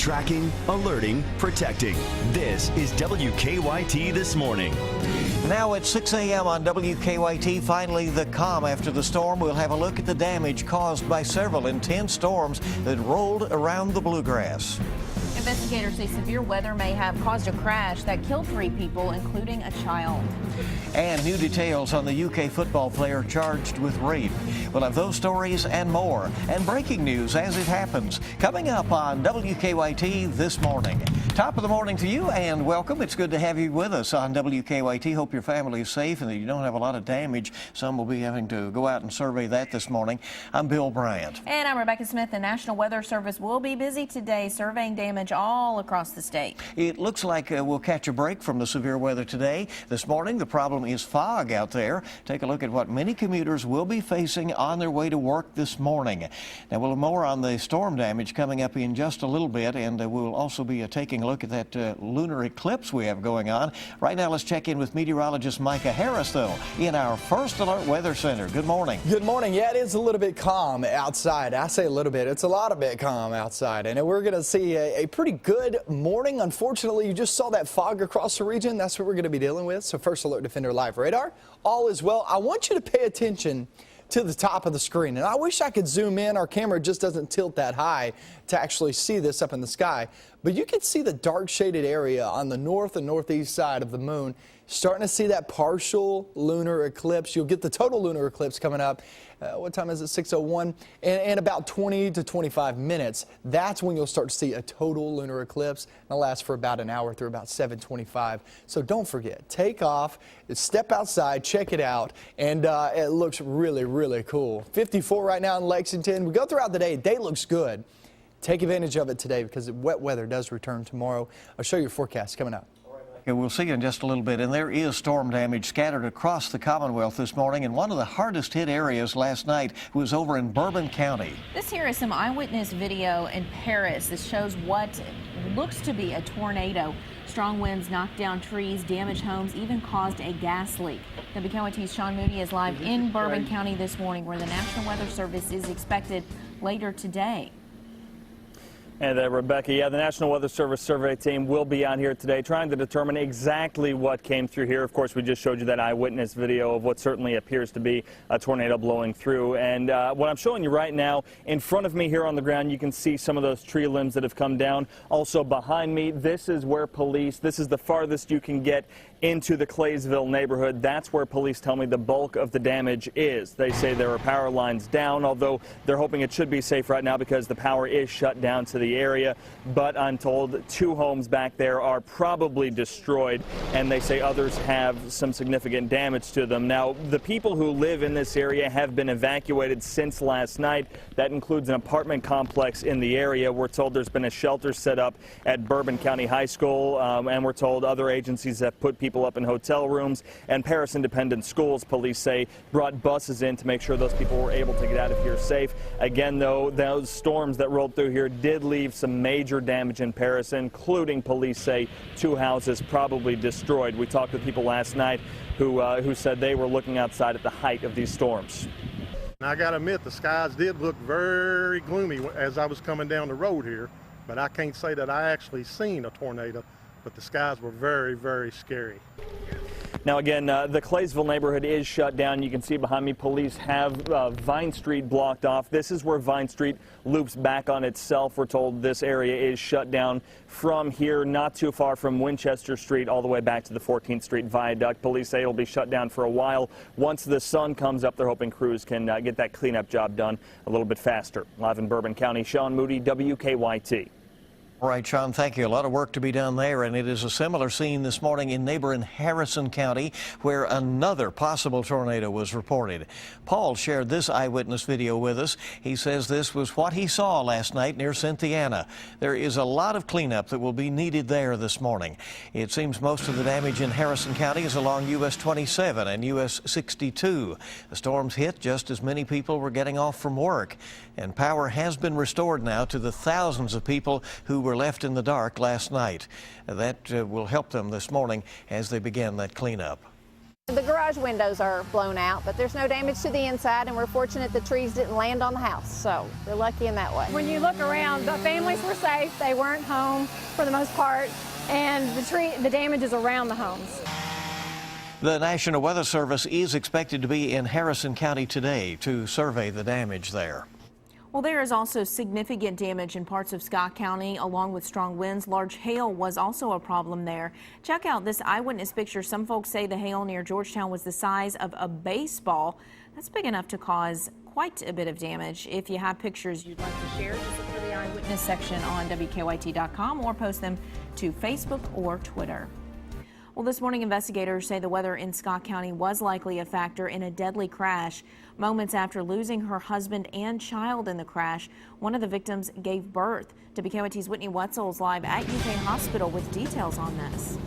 Tracking, alerting, protecting. This is WKYT This Morning. Now at 6 a.m. on WKYT, finally the calm after the storm. We'll have a look at the damage caused by several intense storms that rolled around the bluegrass. Investigators say severe weather may have caused a crash that killed 3 people, including a child. And new details on the UK football player charged with rape. We'll have those stories and more. And breaking news as it happens. Coming up on WKYT This Morning. Top of the morning to you and welcome. It's good to have you with us on WKYT. Hope your family is safe and that you don't have a lot of damage. Some will be having to go out and survey that this morning. I'm Bill Bryant. And I'm Rebecca Smith. The National Weather Service will be busy today surveying damage all across the state. It looks like we'll catch a break from the severe weather today. This morning, the problem is fog out there. Take a look at what many commuters will be facing on their way to work this morning. Now, we'll have more on the storm damage coming up in just a little bit, and we'll also be taking a look at that lunar eclipse we have going on. Right now, let's check in with meteorologist Micah Harris, though, in our First Alert Weather Center. Good morning. Good morning. Yeah, it is a little bit calm outside. I say a little bit. It's a lot of bit calm outside, and we're going to see a pretty good morning. Unfortunately, you just saw that fog across the region. That's what we're going to be dealing with. So First Alert Defender Live Radar, all is well. I want you to pay attention to the top of the screen. And I wish I could zoom in. Our camera just doesn't tilt that high to actually see this up in the sky. But you can see the dark shaded area on the north and northeast side of the moon. Starting to see that partial lunar eclipse. You'll get the total lunar eclipse coming up. What time is it? 6:01. In about 20 to 25 minutes. That's when you'll start to see a total lunar eclipse. It'll last for about an hour through about 7:25. So don't forget, take off, step outside, check it out, and it looks really, really cool. 54 right now in Lexington. We go throughout the day. Day looks good. Take advantage of it today because wet weather does return tomorrow. I'll show you your forecast coming up. We'll see you in just a little bit. And there is storm damage scattered across the Commonwealth this morning. And one of the hardest hit areas last night was over in Bourbon County. This here is some eyewitness video in Paris. This shows what looks to be a tornado. Strong winds knocked down trees, damaged homes, even caused a gas leak. WKYT's Sean Moody is live in Bourbon County this morning, where the National Weather Service is expected later today. And Rebecca, yeah, the National Weather Service survey team will be out here today trying to determine exactly what came through here. Of course, we just showed you that eyewitness video of what certainly appears to be a tornado blowing through. And what I'm showing you right now, in front of me here on the ground, you can see some of those tree limbs that have come down. Also behind me, this is where police, this is the farthest you can get into the Claysville neighborhood. That's where police tell me the bulk of the damage is. They say there are power lines down, although they're hoping it should be safe right now because the power is shut down to the area. But I'm told 2 homes back there are probably destroyed, and they say others have some significant damage to them. Now, the people who live in this area have been evacuated since last night. That includes an apartment complex in the area. We're told there's been a shelter set up at Bourbon County High School, and we're told other agencies have put people up in hotel rooms, and Paris Independent Schools, police say, brought buses in to make sure those people were able to get out of here safe. Again, though, those storms that rolled through here did leave some major damage in Paris, including, police say, 2 houses probably destroyed. We talked with people last night who said they were looking outside at the height of these storms. I got to admit, the skies did look very gloomy as I was coming down the road here, but I can't say that I actually seen a tornado. But the skies were very, very scary. Now, again, the Claysville neighborhood is shut down. You can see behind me, police have Vine Street blocked off. This is where Vine Street loops back on itself. We're told this area is shut down from here, not too far from Winchester Street, all the way back to the 14th Street Viaduct. Police say it'll be shut down for a while. Once the sun comes up, they're hoping crews can get that cleanup job done a little bit faster. Live in Bourbon County, Sean Moody, WKYT. All right, Sean, thank you. A lot of work to be done there, and it is a similar scene this morning in neighboring Harrison County, where another possible tornado was reported. Paul shared this eyewitness video with us. He says this was what he saw last night near Cynthiana. There is a lot of cleanup that will be needed there this morning. It seems most of the damage in Harrison County is along US 27 and US 62. The storms hit just as many people were getting off from work, and power has been restored now to the thousands of people who were left in the dark last night. That will help them this morning as they begin that cleanup. The garage windows are blown out, but there's no damage to the inside, and we're fortunate the trees didn't land on the house, so we're lucky in that way. When you look around, the families were safe. They weren't home for the most part, and the damage is around the homes. The National Weather Service is expected to be in Harrison County today to survey the damage there. Well, there is also significant damage in parts of Scott County, along with strong winds. Large hail was also a problem there. Check out this eyewitness picture. Some folks say the hail near Georgetown was the size of a baseball. That's big enough to cause quite a bit of damage. If you have pictures you'd like to share, just look for the eyewitness section on WKYT.com or post them to Facebook or Twitter. Well, this morning, investigators say the weather in Scott County was likely a factor in a deadly crash. Moments after losing her husband and child in the crash, one of the victims gave birth. WKYT's Whitney Wetzel is live at UK Hospital with details on this.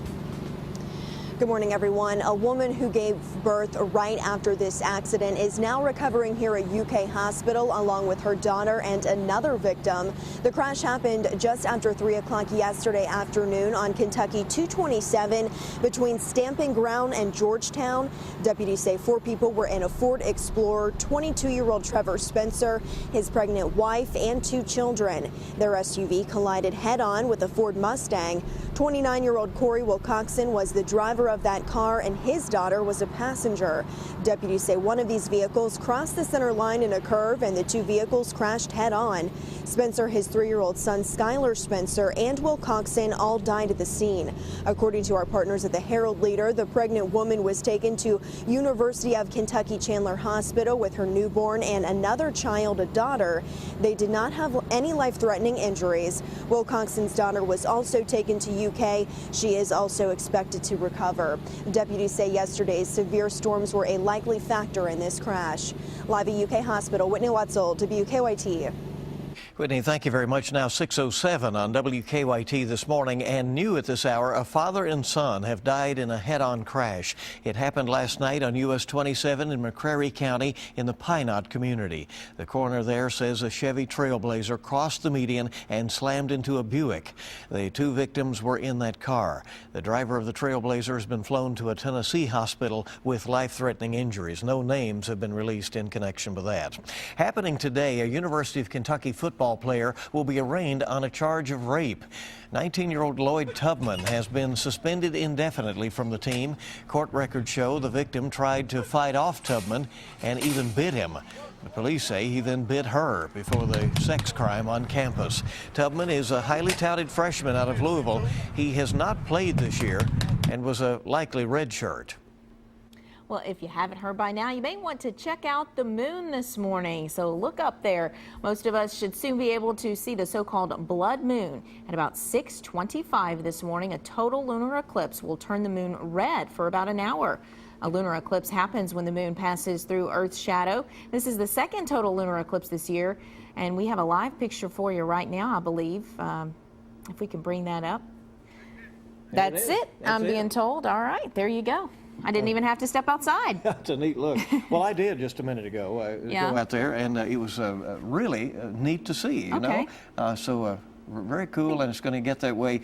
Good morning, everyone. A woman who gave birth right after this accident is now recovering here at UK Hospital along with her daughter and another victim. The crash happened just after 3 o'clock yesterday afternoon on Kentucky 227 between Stamping Ground and Georgetown. Deputies say 4 people were in a Ford Explorer, 22-year-old Trevor Spencer, his pregnant wife, and 2 children. Their SUV collided head-on with a Ford Mustang. 29-year-old Corey Wilcoxon was the driver of that car, and his daughter was a passenger. Deputies say one of these vehicles crossed the center line in a curve, and the 2 vehicles crashed head-on. Spencer, his 3-year-old son Skylar Spencer, and Wilcoxon all died at the scene. According to our partners at the Herald Leader, the pregnant woman was taken to University of Kentucky Chandler Hospital with her newborn and another child, a daughter. They did not have any life-threatening injuries. Wilcoxon's daughter was also taken to UK. She is also expected to recover. Deputies say yesterday's severe storms were a likely factor in this crash. Live at UK Hospital, Whitney Wetzel, WKYT. Whitney, thank you very much. Now 6:07 on WKYT this morning, and new at this hour, a father and son have died in a head-on crash. It happened last night on US 27 in McCreary County in the Pine Knot community. The coroner there says a Chevy Trailblazer crossed the median and slammed into a Buick. The 2 victims were in that car. The driver of the Trailblazer has been flown to a Tennessee hospital with life-threatening injuries. No names have been released in connection with that. Happening today, a University of Kentucky football player will be arraigned on a charge of rape. 19-year-old Lloyd Tubman has been suspended indefinitely from the team. Court records show the victim tried to fight off Tubman and even bit him. The police say he then bit her before the sex crime on campus. Tubman is a highly touted freshman out of Louisville. He has not played this year and was a likely redshirt. Well, if you haven't heard by now, you may want to check out the moon this morning. So look up there. Most of us should soon be able to see the so-called blood moon. At about 6:25 this morning, a total lunar eclipse will turn the moon red for about an hour. A lunar eclipse happens when the moon passes through Earth's shadow. This is the second total lunar eclipse this year, and we have a live picture for you right now, I believe. If we can bring that up. That's it. I'm being told. All right, there you go. I didn't even have to step outside. That's a neat look. Well, I did just a minute ago. Go out there, and it was really neat to see, you know. Very cool, and it's going to get that way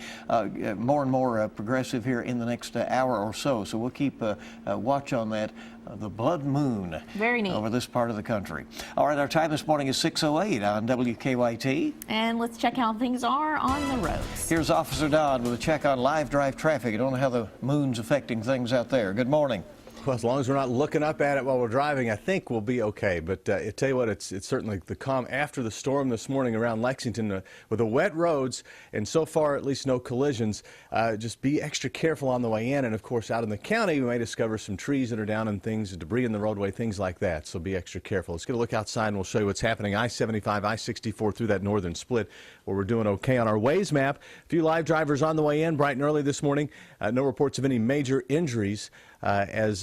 more and more progressive here in the next hour or so. So we'll keep watch on that. The blood moon. Very neat. Over this part of the country. All right, our time this morning is 6:08 on WKYT. And let's check how things are on the roads. Here's Officer Don with a check on live drive traffic. I don't know how the moon's affecting things out there. Good morning. Well, as long as we're not looking up at it while we're driving, I think we'll be okay. But I tell you what, it's certainly the calm after the storm this morning around Lexington with the wet roads, and so far at least no collisions. Just be extra careful on the way in, and of course out in the county we may discover some trees that are down and things, debris in the roadway, things like that. So be extra careful. Let's get a look outside and we'll show you what's happening. I-75, I-64 through that northern split where we're doing okay on our Waze map. A few live drivers on the way in bright and early this morning. No reports of any major injuries. There's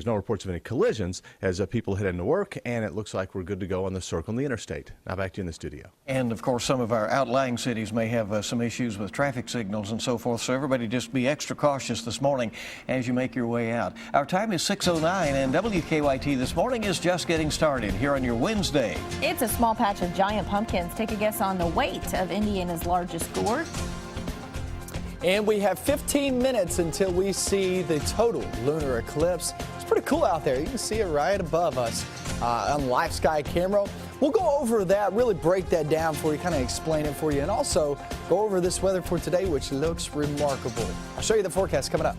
no reports of any collisions as people head into work, and it looks like we're good to go on the circle and the interstate. Now back to you in the studio. And of course, some of our outlying cities may have some issues with traffic signals and so forth, so everybody just be extra cautious this morning as you make your way out. Our time is 6:09, and WKYT this morning is just getting started here on your Wednesday. It's a small patch of giant pumpkins. Take a guess on the weight of Indiana's largest gourd. And we have 15 minutes until we see the total lunar eclipse. It's pretty cool out there. You can see it right above us on live sky camera. We'll go over that, really break that down for you, kind of explain it for you, and also go over this weather for today, which looks remarkable. I'll show you the forecast coming up.